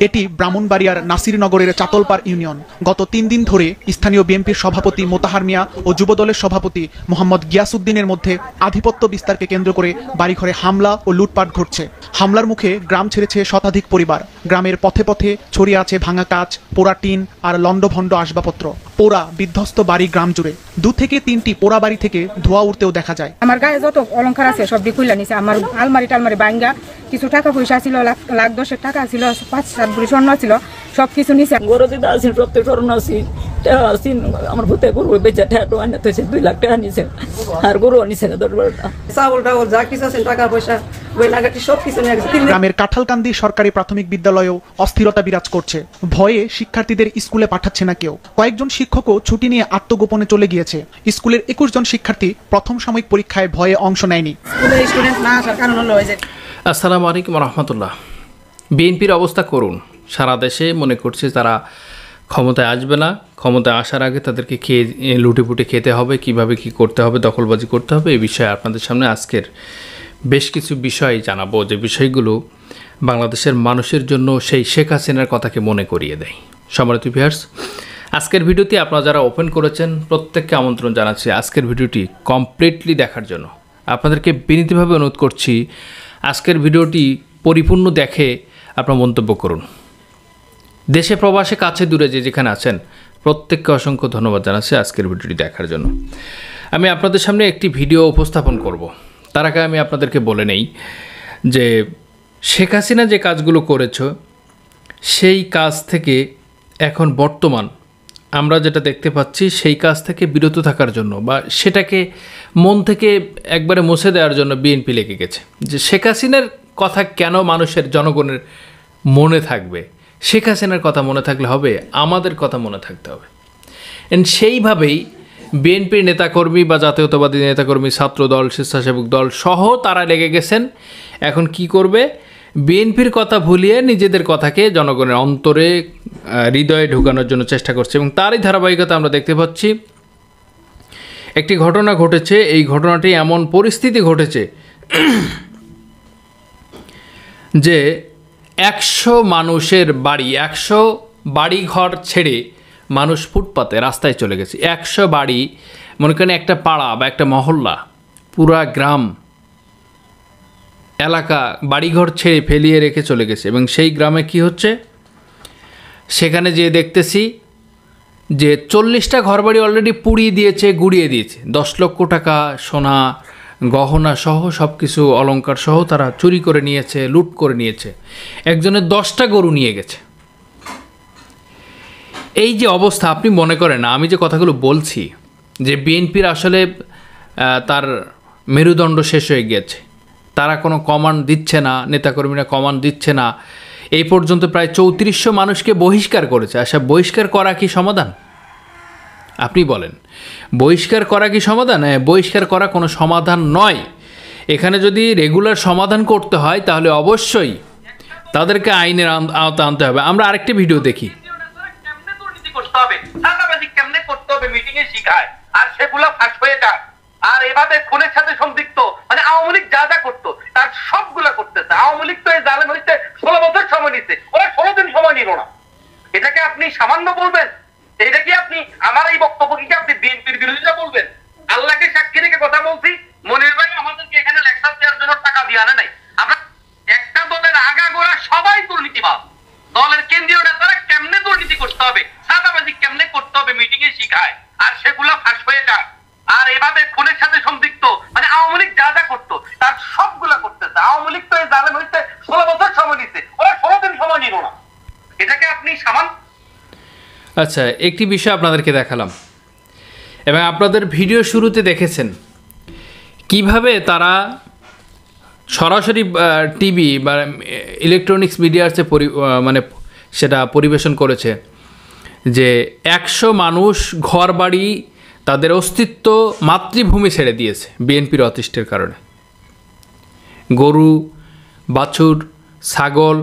এটি ব্রাহ্মণবাড়িয়ার নাসিরনগরের চাতলপাড় ইউনিয়ন। গত 3 দিন ধরে স্থানীয় বিএনপির সভাপতি মোতাহার মিয়া ও যুবদলের সভাপতি মোহাম্মদ গিয়াসউদ্দিনের মধ্যে আধিপত্য বিস্তারকে কেন্দ্র করে বাড়িঘরে হামলা ও লুটপাট ঘটছে। হামলার মুখে গ্রাম ছেড়েছে শতাধিক পরিবার। গ্রামের পথে পথে ছড়িয়ে আছে ভাঙা কাঁচ, পোড়া টিন আর লণ্ডভণ্ড আসবাবপত্র। পোড়া বিধ্বস্ত বাড়ি গ্রাম জুড়ে। 2 থেকে 3টি পোড়া বাড়ি থেকে ধোঁয়া উঠতেও দেখা যায়। আমার গায়ে যত অলংকার আছে সব খুলে নিছে। আমার আলমারি টালমারি ভাঙ্গা, কিছু টাকা পয়সা ছিল, লাখ 10 টাকা ছিল, 5-7 ভরি স্বর্ণ ছিল, সব কিছু নিছে। গরু দিতে আসি, প্রত্যেক স্বর্ণ আসি, আমার ভূতে গরু বেচা টাকা আনতে হয়েছে, 2 লাখ টাকা নিছে, আর গরু নিছে 10-12টা। চাউল টাউল যা কিছু আছে, টাকা পয়সা, বইলাগাটি সব কিছু নিয়ে গেছে। গ্রামের কাঁঠালকান্দি সরকারি প্রাথমিক বিদ্যালয়েও অস্থিরতা বিরাজ করছে। ভয়ে শিক্ষার্থীদের স্কুলে পাঠাচ্ছে না কেউ। কয়েকজন শিক্ষকও ছুটি নিয়ে আত্মগোপনে চলে গিয়েছে। স্কুলের 21 জন শিক্ষার্থী প্রথম সাময়িক পরীক্ষায় ভয়ে অংশ নেয়নি। স্টুডেন্ট না আসার কারণ হলো যে আসসালামু আলাইকুম রহমতুল্লাহ। বিএনপির অবস্থা করুন। সারা দেশে মনে করছে তারা ক্ষমতায় আসবে না, ক্ষমতায় আসার আগে তাদেরকে লুটেপুটে খেতে হবে, কিভাবে কি করতে হবে, দখলবাজি করতে হবে। এই বিষয়ে আপনাদের সামনে আজকের বেশ কিছু বিষয় জানাবো, যে বিষয়গুলো বাংলাদেশের মানুষের জন্য সেই শেখ হাসিনার কথাকে মনে করিয়ে দেয়। সম্মানিত ভিউয়ার্স, আজকের ভিডিওটি আপনারা যারা ওপেন করেছেন প্রত্যেককে আমন্ত্রণ জানাচ্ছি আজকের ভিডিওটি কমপ্লিটলি দেখার জন্য। আপনাদেরকে বিনীতভাবে অনুরোধ করছি আজকের ভিডিওটি পরিপূর্ণ দেখে আপনার মন্তব্য করুন। দেশে প্রবাসে কাছে দূরে যেখানে আছেন প্রত্যেককে অসংখ্য ধন্যবাদ জানাচ্ছি আজকের ভিডিওটি দেখার জন্য। আমি আপনাদের সামনে একটি ভিডিও উপস্থাপন করব। তার আগে আমি আপনাদেরকে বলে নেই যে শেখ হাসিনা যে কাজগুলো করেছ সেই কাজ থেকে এখন বর্তমান আমরা যেটা দেখতে পাচ্ছি সেই কাজ থেকে বিরত থাকার জন্য বা সেটাকে মন থেকে একবারে মুছে দেওয়ার জন্য বিএনপি লেগে গেছে। যে শেখ হাসিনার কথা কেন মানুষের জনগণের মনে থাকবে, শেখ হাসিনার কথা মনে থাকলে হবে, আমাদের কথা মনে থাকতে হবে। সেইভাবেই বিএনপির নেতাকর্মী বা জাতীয়তাবাদী নেতাকর্মী, ছাত্রদল, স্বেচ্ছাসেবক দল সহ তারা লেগে গেছেন। এখন কি করবে? বিএনপির কথা ভুলিয়ে নিজেদের কথাকে জনগণের অন্তরে হৃদয়ে ঢুকানোর জন্য চেষ্টা করছে। এবং তারই ধারাবাহিকতা আমরা দেখতে পাচ্ছি একটি ঘটনা ঘটেছে। এই ঘটনাটি এমন পরিস্থিতি ঘটেছে যে 100 মানুষের বাড়ি, 100 বাড়িঘর ছেড়ে মানুষ ফুটপাতে রাস্তায় চলে গেছে। 100 বাড়ি, মনে করেন একটা পাড়া বা একটা মহল্লা, পুরা গ্রাম এলাকা বাড়িঘর ছেড়ে ফেলিয়ে রেখে চলে গেছে। এবং সেই গ্রামে কি হচ্ছে সেখানে যেয়ে দেখতেছি যে 40টা ঘরবাড়ি অলরেডি পুড়িয়ে দিয়েছে, গুড়িয়ে দিয়েছে। 10 লক্ষ টাকা সোনা গহনা সহ সব কিছু অলংকার সহ তারা চুরি করে নিয়েছে, লুট করে নিয়েছে। একজনের 10টা গরু নিয়ে গেছে। এই যে অবস্থা, আপনি মনে করেন না আমি যে কথাগুলো বলছি যে বিএনপির আসলে তার মেরুদণ্ড শেষ হয়ে গিয়েছে, তারা কোনো কমান্ড দিচ্ছে না, নেতাকর্মীরা কমান্ড দিচ্ছে না। এই পর্যন্ত প্রায় 3400 মানুষকে বহিষ্কার করেছে। আচ্ছা, বহিষ্কার করা কি সমাধান? আপনি বলেন, বহিষ্কার করা কি সমাধান? হ্যাঁ, বহিষ্কার করা কোনো সমাধান নয়। এখানে যদি রেগুলার সমাধান করতে হয় তাহলে অবশ্যই তাদেরকে আইনের আওতা আনতে হবে। আমরা আরেকটি ভিডিও দেখি। আর সেগুলো ফাঁস হয়ে যায়। আর এভাবে খুনের সাথে সম্পৃক্ত মানে আওয়ামী লীগ যা যা করতো তার সবগুলা করতেছে। আওয়ামী লীগ তো এই জালেম হইতে 16 বছর সময় নিচ্ছে, ওরা 16 দিন সময় নিল না। এটাকে আপনি সামান্য বলবেন? এটা কি আপনি আমার এই বক্তব্য কি আপনি বিএনপির বিরোধিতা বলবেন? আল্লাহকে সাক্ষী রেখে কথা বলছি, মনির ভাই আমাদেরকে এখানে লেকচার দেওয়ার জন্য টাকা দিয়ে আনে নাই। আমরা একটা দলের আগাগোড়া সবাই দুর্নীতিবাদ। দলের কেন্দ্রীয় নেতারা কেমনে দুর্নীতি করতে হবে, চাঁদাবাজি কেমনে করতে হবে মিটিং এ শিখায়, আর সেগুলা ফাঁস হয়ে যায়। আর এভাবে খুনের সাথে সম্পৃক্ত মানে আওয়ামী লীগ যা যা করতো তার সবগুলা করতেছে। আওয়ামী লীগ তো এই জালেম হইতে 16 বছর সময় নিচ্ছে, ওরা 16 দিন সময় নিল না। এটাকে আপনি সামান্য। আচ্ছা, একটি বিষয় আপনাদেরকে দেখালাম এবং আপনাদের ভিডিও শুরুতে দেখেছেন কিভাবে তারা সরাসরি টিভি বা ইলেকট্রনিক্স মিডিয়াতে মানে সেটা পরিবেশন করেছে যে 100 মানুষ ঘর বাড়ি তাদের অস্তিত্ব মাতৃভূমি ছেড়ে দিয়েছে বিএনপির অতিষ্ঠের কারণে। গরু, বাছুর, ছাগল,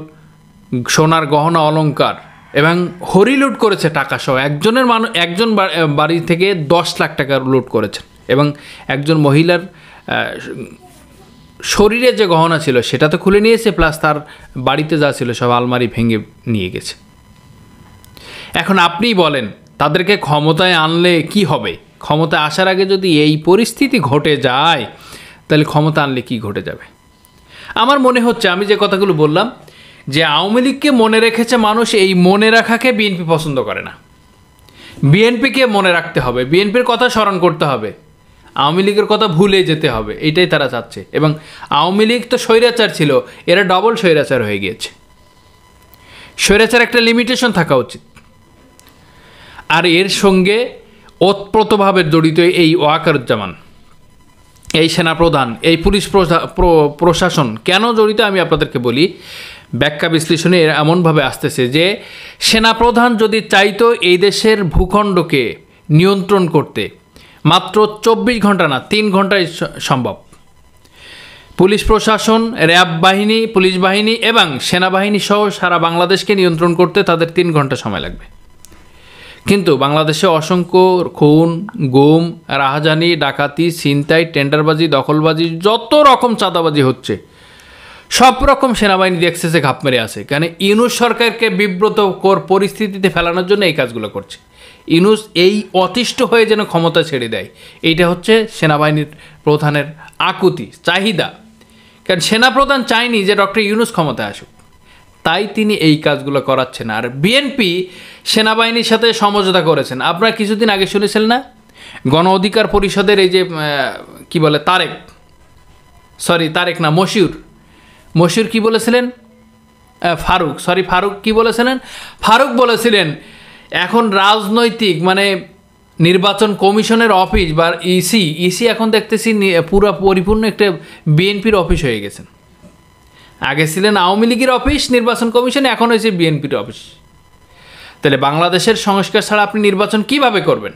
সোনার গহনা অলংকার এবং হরি লুট করেছে টাকা সহ। একজন বাড়ি থেকে 10 লাখ টাকা লুট করেছেন এবং একজন মহিলার শরীরে যে গহনা ছিল সেটা তো খুলে নিয়েছে, প্লাস তার বাড়িতে যা ছিল সব আলমারি ভেঙে নিয়ে গেছে। এখন আপনিই বলেন তাদেরকে ক্ষমতায় আনলে কি হবে? ক্ষমতায় আসার আগে যদি এই পরিস্থিতি ঘটে যায় তাহলে ক্ষমতা আনলে কি ঘটে যাবে? আমার মনে হচ্ছে, আমি যে কথাগুলো বললাম, যে আওয়ামী লীগকে মনে রেখেছে মানুষ, এই মনে রাখাকে বিএনপি পছন্দ করে না। বিএনপিকে মনে রাখতে হবে, বিএনপির কথা স্মরণ করতে হবে, আওয়ামী লীগের কথা ভুলে যেতে হবে, এটাই তারা চাচ্ছে। এবং আওয়ামী লীগ তো স্বৈরাচার ছিল, এরা ডবল স্বৈরাচার হয়ে গিয়েছে। স্বৈরাচার একটা লিমিটেশন থাকা উচিত। আর এর সঙ্গে ওতপ্রোতভাবে জড়িত এই ওয়াকারুজ্জামান, এই সেনাপ্রধান, এই পুলিশ প্রশাসন কেন জড়িত আমি আপনাদেরকে বলি। ব্যাখ্যা বিশ্লেষণে এমনভাবে আসতেছে যে সেনাপ্রধান যদি চাইতো এই দেশের ভূখণ্ডকে নিয়ন্ত্রণ করতে, মাত্র 24 ঘন্টা না 3 ঘন্টায় সম্ভব। পুলিশ প্রশাসন, র্যাব বাহিনী, পুলিশ বাহিনী এবং সেনাবাহিনী সহ সারা বাংলাদেশকে নিয়ন্ত্রণ করতে তাদের 3 ঘন্টা সময় লাগবে। কিন্তু বাংলাদেশে অসংখ্য খুন, গুম, রাহাজানি, ডাকাতি, ছিনতাই, টেন্ডারবাজি, দখলবাজি, যত রকম চাঁদাবাজি হচ্ছে, সব রকম সেনাবাহিনী দেখতেছে, ঘাপ মেরে আছে। কারণ ইউনূস সরকারকে বিব্রতকর পরিস্থিতিতে ফেলানোর জন্য এই কাজগুলো করছে। ইউনূস এই অতিষ্ঠ হয়ে যেন ক্ষমতা ছেড়ে দেয়, এইটা হচ্ছে সেনাবাহিনীর প্রধানের আকুতি, চাহিদা। কারণ সেনাপ্রধান চায়নি যে ডক্টর ইউনূস ক্ষমতায় আসুক, তাই তিনি এই কাজগুলো করাচ্ছেন। আর বিএনপি সেনাবাহিনীর সাথে সমঝোতা করেছেন। আপনারা কিছুদিন আগে শুনেছিলেন না, গণ অধিকার পরিষদের এই যে কি বলে মশিউর কি বলেছিলেন, ফারুক কি বলেছিলেন? ফারুক বলেছিলেন এখন রাজনৈতিক মানে নির্বাচন কমিশনের অফিস বা ইসি এখন দেখতেছি পুরো পরিপূর্ণ একটা বিএনপির অফিস হয়ে গেছেন। আগে ছিলেন আওয়ামী লীগের অফিস নির্বাচন কমিশনে, এখন হয়েছে বিএনপির অফিস। তাহলে বাংলাদেশের সংস্কার ছাড়া আপনি নির্বাচন কিভাবে করবেন?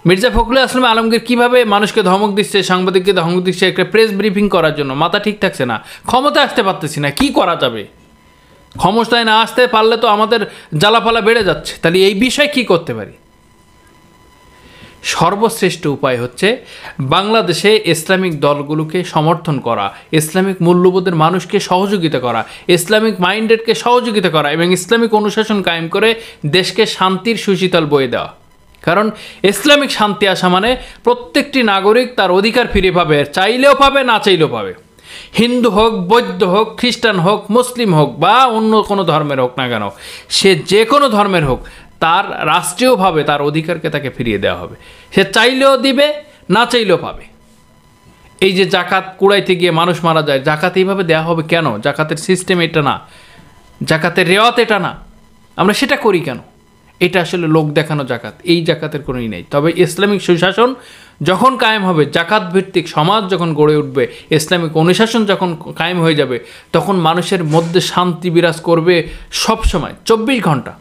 মির্জা ফখরুল ইসলাম আলমগীর কিভাবে মানুষকে ধমক দিচ্ছে, সাংবাদিককে ধমক দিচ্ছে একটা প্রেস ব্রিফিং করার জন্য? মাথা ঠিক থাকছে না, ক্ষমতায় আসতে পারতেছি না, কি করা যাবে? ক্ষমতায় না আসতে পারলে তো আমাদের জ্বালাপালা বেড়ে যাচ্ছে, তাহলে এই বিষয়ে কি করতে পারি? সর্বশ্রেষ্ঠ উপায় হচ্ছে বাংলাদেশে ইসলামিক দলগুলোকে সমর্থন করা, ইসলামিক মূল্যবোধের মানুষকে সহযোগিতা করা, ইসলামিক মাইন্ডেডকে সহযোগিতা করা এবং ইসলামিক অনুশাসন কায়েম করে দেশকে শান্তির সুশীতল বয়ে দেওয়া। কারণ ইসলামিক শান্তি আসা মানে প্রত্যেকটি নাগরিক তার অধিকার ফিরে পাবে, চাইলেও পাবে, না চাইলেও পাবে। হিন্দু হোক, বৌদ্ধ হোক, খ্রিস্টান হোক, মুসলিম হোক বা অন্য কোনো ধর্মের হোক না কেন, সে যে কোনো ধর্মের হোক, তার রাষ্ট্রীয়ভাবে তার অধিকারকে তাকে ফিরিয়ে দেওয়া হবে। সে চাইলেও দিবে, না চাইলেও পাবে। এই যে জাকাত কুড়াইতে গিয়ে মানুষ মারা যায়, জাকাত এইভাবে দেওয়া হবে কেন? জাকাতের সিস্টেম এটা না, জাকাতের রেওয়াত এটা না, আমরা সেটা করি কেন? এটা আসলে লোক দেখানো জাকাত, এই জাকাতের কোনোই নেই। তবে ইসলামিক সুশাসন যখন কায়েম হবে, জাকাত ভিত্তিক সমাজ যখন গড়ে উঠবে, ইসলামিক অনুশাসন যখন কায়েম হয়ে যাবে, তখন মানুষের মধ্যে শান্তি বিরাজ করবে সব সময়, 24 ঘন্টা।